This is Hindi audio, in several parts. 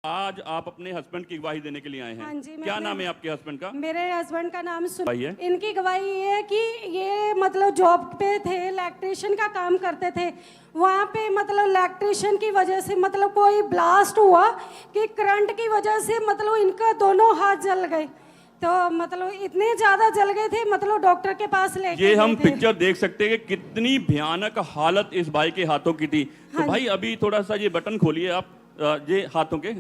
आज आप अपने हस्बैंड की गवाही देने के लिए आए हैं। हाँ जी, क्या नाम है आपके हस्बैंड का? मेरे हस्बैंड का नाम भाई है। इनकी गवाही ये है कि ये मतलब जॉब पे थे, इलेक्ट्रिशियन का काम करते थे। वहाँ पे मतलब इलेक्ट्रिशियन की वजह से मतलब कोई ब्लास्ट हुआ कि करंट की वजह से मतलब इनका दोनों हाथ जल गए। तो मतलब इतने ज्यादा जल गए थे, मतलब डॉक्टर के पास लेके ये हम गए थे। पिक्चर देख सकते हैं कि कितनी भयानक हालत इस भाई के हाथों की थी। तो हाँ भाई अभी थोड़ा सा ये बटन खोलिए आप, ये हाथों के।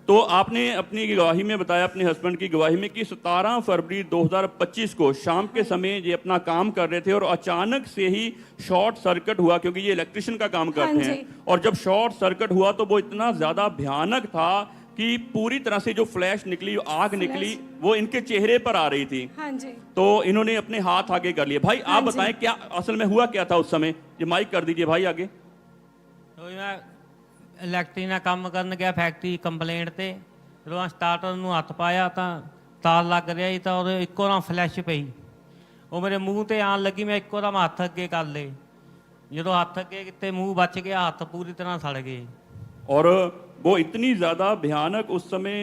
तो आपने अपनी गवाही में बताया, अपने हस्बैंड की गवाही में, कि 17 फरवरी 2025 को शाम के समय ये अपना काम कर रहे थे और अचानक से ही शॉर्ट सर्किट हुआ, क्योंकि ये इलेक्ट्रिशियन का काम करते हैं। और जब शॉर्ट सर्किट हुआ तो वो इतना ज्यादा भयानक था कि पूरी तरह से जो फ्लैश निकली, आग निकली, वो इनके चेहरे पर आ रही थी। हाँ जी। तो इन्होंने अपने हाथ आगे कर लिए। भाई आप बताएं क्या असल में हुआ क्या था उस समय? ये माइक कर दीजिए भाई आगे। तो मैं ਇਲੈਕਟ੍ਰੀ ਨਾਲ ਕੰਮ ਕਰਨ ਗਿਆ ਫੈਕਟਰੀ ਕੰਪਲੇਂਟ ਤੇ। ਜਦੋਂ ਮੈਂ ਸਟਾਰਟਰ ਨੂੰ ਹੱਥ ਪਾਇਆ ਤਾਂ ਤਾਰ ਲੱਗ ਰਿਹਾ ਸੀ, ਤਾਂ ਉਹਦੇ ਇੱਕੋ ਦਮ ਫਲੈਸ਼ ਪਈ। ਉਹ ਮੇਰੇ ਮੂੰਹ ਤੇ ਆਉਣ ਲੱਗੀ, ਮੈਂ ਇੱਕੋ ਦਮ ਹੱਥ ਅੱਗੇ ਕਰ ਲਏ। ਜਦੋਂ ਹੱਥ ਅੱਗੇ ਕੀਤੇ ਮੂੰਹ ਬਚ ਗਿਆ, ਹੱਥ ਪੂਰੀ ਤਰ੍ਹਾਂ ਸੜ ਗਏ। और वो इतनी ज़्यादा भयानक उस समय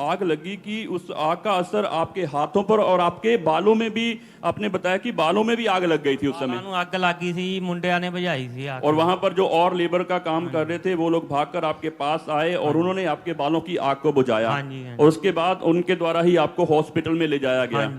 आग लगी कि उस आग का असर आपके हाथों पर और आपके बालों में भी, आपने बताया कि बालों में भी आग लग गई थी उस समय। ਨੂੰ ਅੱਗ ਲੱਗੀ ਸੀ, ਮੁੰਡਿਆਂ ਨੇ ਬੁਝਾਈ ਸੀ आग। और वहां पर जो और लेबर का काम कर रहे थे वो लोग भागकर आपके पास आए और उन्होंने आपके बालों की आग को बुझाया। हाँ जी, हाँ। और उसके बाद उनके द्वारा ही आपको हॉस्पिटल में ले जाया गया।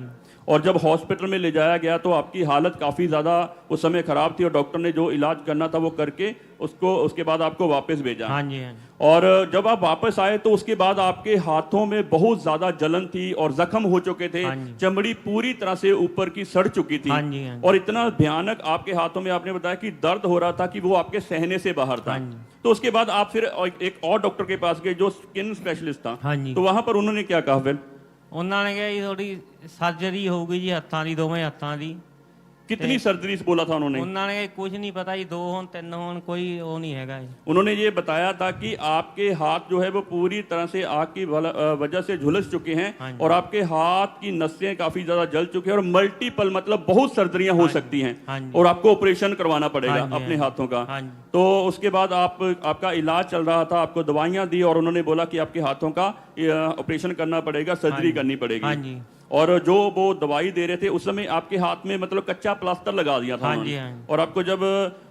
और जब हॉस्पिटल में ले जाया गया तो आपकी हालत काफ़ी ज़्यादा उस समय ख़राब थी और डॉक्टर ने जो इलाज करना था वो करके उसको, उसके बाद आपको वापस भेजा। हाँ जी, हाँ। और जब आप वापस आए तो उसके बाद आपके हाथों में बहुत ज़्यादा जलन थी और जख्म हो चुके थे। चमड़ी पूरी तरह से ऊपर की सड़ चुकी थी। हाँ जी, हाँ। और इतना भयानक आपके हाथों में, आपने बताया कि दर्द हो रहा था कि वो आपके सहने से बाहर था। तो उसके बाद आप फिर एक और डॉक्टर के पास गए जो स्किन स्पेशलिस्ट था। हाँ जी। तो वहां पर उन्होंने क्या कहा फिर? ਉਹਨਾਂ ਨੇ ਕਿਹਾ ਜੀ ਥੋੜੀ ਸਰਜਰੀ ਹੋਊਗੀ ਜੀ ਹੱਥਾਂ ਦੀ, ਦੋਵੇਂ ਹੱਥਾਂ ਦੀ। कितनी सर्जरी बोला था उन्होंने? ਉਹਨਾਂ ਨੇ ਕੁਝ ਨਹੀਂ ਪਤਾ ਜੀ, 2 ਹੋਣ 3 ਹੋਣ कोई वो नहीं हैगा जी। उन्होंने ये बताया था कि आपके हाथ जो है वो पूरी तरह से आग की वजह से झुलस चुके हैं और आपके हाथ की नसें काफी ज्यादा जल चुकी हैं और मल्टीपल, मतलब बहुत सर्जरियां हो सकती हैं और आपको ऑपरेशन करवाना पड़ेगा अपने हाथों का। तो उसके बाद आपका इलाज चल रहा था, आपको दवाइयां दी और उन्होंने बोला कि आपके हाथों का ऑपरेशन करना पड़ेगा, सर्जरी करनी पड़ेगी। और जो वो दवाई दे रहे थे उस समय आपके हाथ में मतलब कच्चा प्लास्टर लगा दिया था। और आपको जब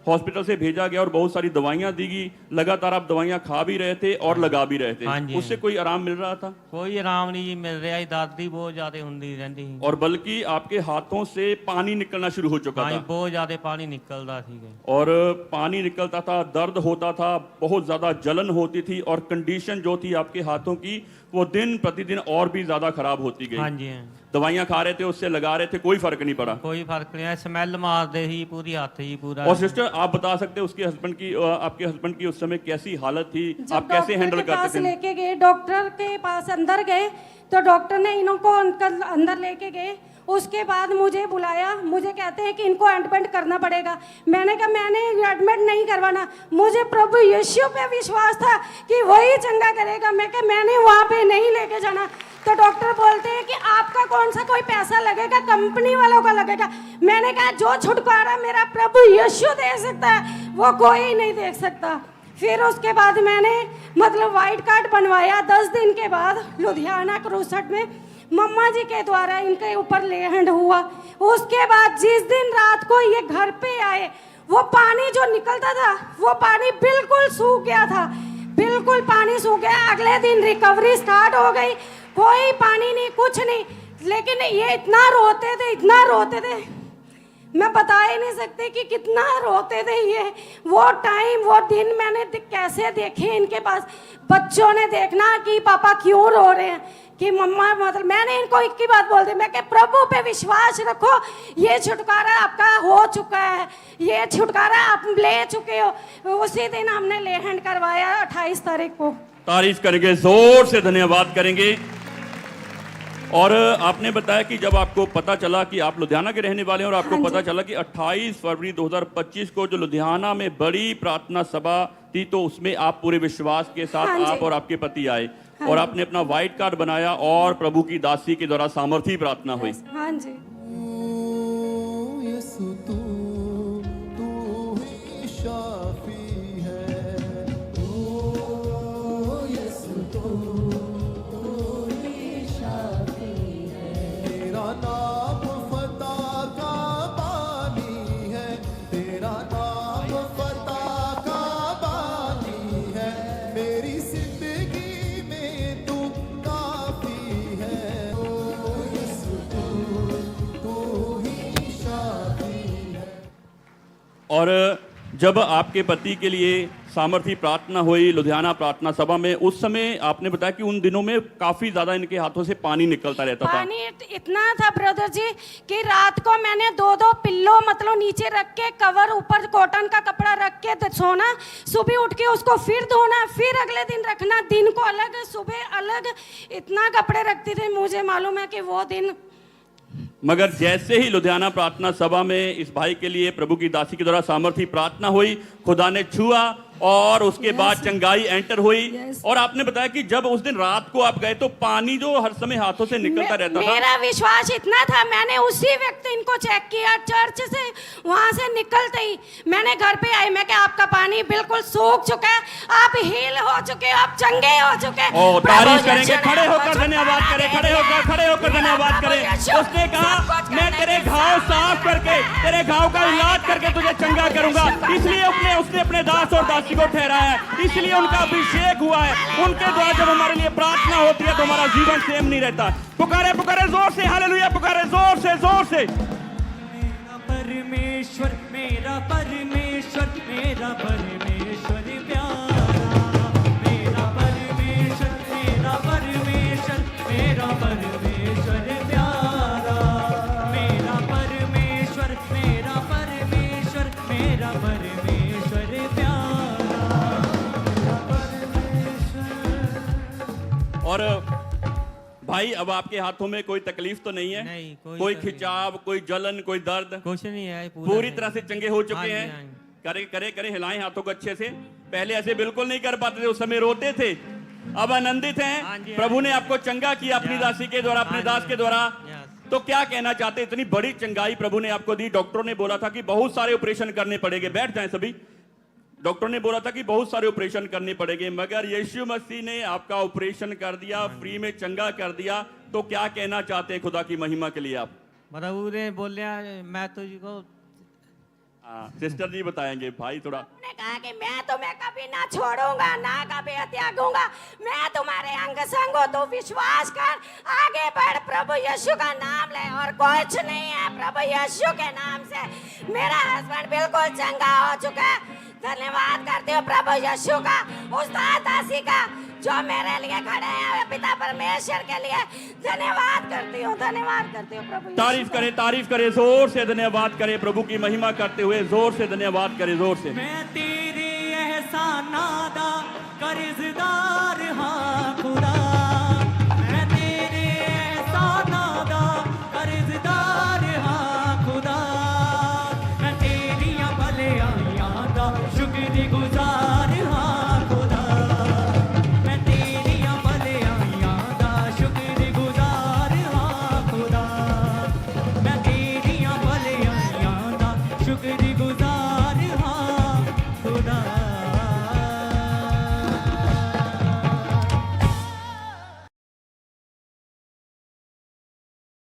हॉस्पिटल से भेजा गया और बहुत सारी दवाइयां दी गई, लगातार आप दवाइयां खा भी रहे थे और लगा भी रहे थे, उससे कोई आराम मिल रहा था? कोई आराम नहीं जी मिल रहा, दर्द ही बहुत ज्यादा होती रहती और बल्कि आपके हाथों से पानी निकलना शुरू हो चुका था। बहुत ज्यादा पानी निकलता थी और पानी निकलता था, दर्द होता था, बहुत ज्यादा जलन होती थी और कंडीशन जो थी आपके हाथों की वो दिन प्रतिदिन और भी ज्यादा खराब होती गई। दवाइयां खा रहे थे, उससे लगा रहे थे, कोई फर्क नहीं पड़ा। कोई फर्क नहीं है, स्मेल मारते ही पूरी हाथ ही पूरा। और सिस्टर आप बता सकते हैं उसके हस्बैंड की, आपके हस्बैंड की उस समय कैसी हालत थी, आप कैसे हैंडल करते थे? लेके गए डॉक्टर के पास, अंदर गए तो डॉक्टर ने इनको अंदर लेके गए। उसके बाद मुझे बुलाया, मुझे कहते हैं कि इनको एडमिट करना पड़ेगा। मैंने कहा मैंने एडमिट नहीं करवाना, मुझे प्रभु यीशु पे विश्वास था कि वही चंगा करेगा। मैं कहा मैंने वहाँ पे नहीं लेके जाना। तो डॉक्टर बोलते हैं कि आपका कौन सा कोई पैसा लगेगा, कंपनी वालों का लगेगा। मैंने कहा जो छुटकारा मेरा प्रभु यीशु दे सकता है वो कोई नहीं दे सकता। फिर उसके बाद मैंने मतलब वाइट कार्ड बनवाया। 10 दिन के बाद लुधियाना क्रूसट में मम्मा जी के द्वारा इनके ऊपर ले हैंड हुआ। उसके बाद जिस दिन रात को ये घर पे आए, वो पानी जो निकलता था वो पानी बिल्कुल सूख गया था, बिल्कुल पानी सूख गया। अगले दिन रिकवरी स्टार्ट हो गई, कोई पानी नहीं, कुछ नहीं। लेकिन ये इतना रोते थे, इतना रोते थे, मैं बता ही नहीं सकती कि कितना रोते थे ये। वो टाइम, वो दिन मैंने कैसे देखे इनके पास। बच्चों ने देखना कि पापा क्यों रो रहे हैं, कि मम्मा, मतलब मैंने इनको एक ही बात बोल दी, मैं कि प्रभु पे विश्वास रखो, ये छुटकारा आपका हो चुका है, ये छुटकारा आप ले चुके हो। उसी दिन हमने ले हैंड करवाया 28 तारीख को। तारीफ करेंगे, जोर से धन्यवाद करेंगे। और आपने बताया कि जब आपको पता चला कि आप लुधियाना के रहने वाले हैं और आपको पता चला कि 28 फरवरी 2025 को जो लुधियाना में बड़ी प्रार्थना सभा थी, तो उसमें आप पूरे विश्वास के साथ आप और आपके पति आए और आपने अपना व्हाइट कार्ड बनाया और प्रभु की दासी के द्वारा सामर्थी प्रार्थना हुई। हाँ जी। शाफी है, ओ यीशु तो और जब आपके पति के लिए सामर्थी प्रार्थना हुई लुधियाना प्रार्थना सभा में, उस समय आपने बताया कि उन दिनों में काफी ज्यादा इनके हाथों से पानी निकलता रहता था। पानी इतना था ब्रदर जी कि रात को मैंने 2-2 पिल्लो मतलब नीचे रख के कवर ऊपर कॉटन का कपड़ा रख के सोना, सुबह उठ के उसको फिर धोना, फिर अगले दिन रखना, दिन को अलग सुबह अलग, इतना कपड़े रखती थी। मुझे मालूम है कि वो दिन, मगर जैसे ही लुधियाना प्रार्थना सभा में इस भाई के लिए प्रभु की दासी के द्वारा सामर्थी प्रार्थना हुई, खुदा ने छुआ और उसके बाद चंगाई एंटर हुई। और आपने बताया कि जब उस दिन रात को आप गए तो पानी जो हर समय हाथों से निकलता रहता था। मेरा विश्वास इतना था, मैंने उसी वक्त इनको चेक किया चर्च से, वहां से निकलते ही मैंने घर पे आई, मैं कहा आपका पानी बिल्कुल सूख चुका है, आप हील हो चुके हो, आप चंगे हो चुके हैं। ओ तारीफ करेंगे, खड़े होकर धन्यवाद करें, खड़े होकर धन्यवाद करें। उसने कहा मैं तेरे घाव साफ करके, तेरे घाव का इलाज करके तुझे चंगा करूंगा। इसलिए उसने अपने दास और दासी को ठहराया है, इसलिए उनका अभिषेक हुआ है। उनके द्वारा जब हमारे लिए प्रार्थना होती है तो हमारा जीवन सेम नहीं रहता। पुकारे पुकारे जोर से, हालेलुया पुकारे जोर से, जोर से। मेरा परमेश्वर, मेरा परमेश्वर, मेरा परमेश्वर प्यारा, मेरा परमेश्वर, मेरा परमेश्वर, मेरा परमेश्वर प्यारा, मेरा परमेश्वर, मेरा परमेश्वर, मेरा परमेश्वर प्यारा, मेरा परमेश्वर। और भाई अब आपके हाथों में कोई तकलीफ तो नहीं है? नहीं, कोई कोई तकलीफ खिंचाव, कोई जलन, कोई दर्द? कुछ नहीं है, पूरी तरह से चंगे हो हाँ चुके जी, हैं। हाँ जी। करे करे करे, हिलाएं हाथों को अच्छे से। पहले ऐसे बिल्कुल नहीं कर पाते थे, उस समय रोते थे, अब आनंदित हाँ हैं। जी, प्रभु ने आपको चंगा किया अपनी यस। दासी के द्वारा, अपने हाँ दास जी, के द्वारा। यस। तो क्या कहना चाहते हैं? इतनी बड़ी चंगाई प्रभु ने आपको दी। डॉक्टरों ने बोला था कि बहुत सारे ऑपरेशन करने पड़ेंगे, बैठ जाएं सभी। डॉक्टर ने बोला था कि बहुत सारे ऑपरेशन करने पड़ेंगे, मगर यीशु मसीह ने आपका ऑपरेशन कर दिया, फ्री में चंगा कर दिया। तो क्या कहना चाहते हैं खुदा की महिमा के लिए आप? प्रभु ने बोलिया मैं तुझको, सिस्टर जी बताएंगे। भाई थोड़ा ने कहा कि मैं तुम्हें कभी ना छोड़ूंगा, ना कभी त्यागूंगा, मैं तुम्हारे अंग संग हूं, तो विश्वास कर, आगे बढ़, प्रभु यीशु का नाम ले, और कुछ नहीं है। प्रभु यीशु के नाम से मेरा हस्बैंड बिल्कुल चंगा हो चुका है। धन्यवाद करती हूँ प्रभु यीशु का, उस दासी का जो मेरे लिए खड़े हैं, पिता परमेश्वर के लिए धन्यवाद करती हूँ, धन्यवाद करती हूँ प्रभु यीशु तारीफ का। करें, तारीफ करें, जोर से धन्यवाद करें, प्रभु की महिमा करते हुए जोर से धन्यवाद करें, जोर से। मैं तेरे एहसानादा कर्जदार हाँ खुदा, मैं तेरे एहसानादा कर्जदार हाँ खुदा, मैं तेरियां भलाइयां दा शुक्रगुजार हाँ खुदा, मैं तेरियां भलाइयां दा शुक्रगुजार हाँ खुदा, मैं तेरियां भलाइयां दा शुक्र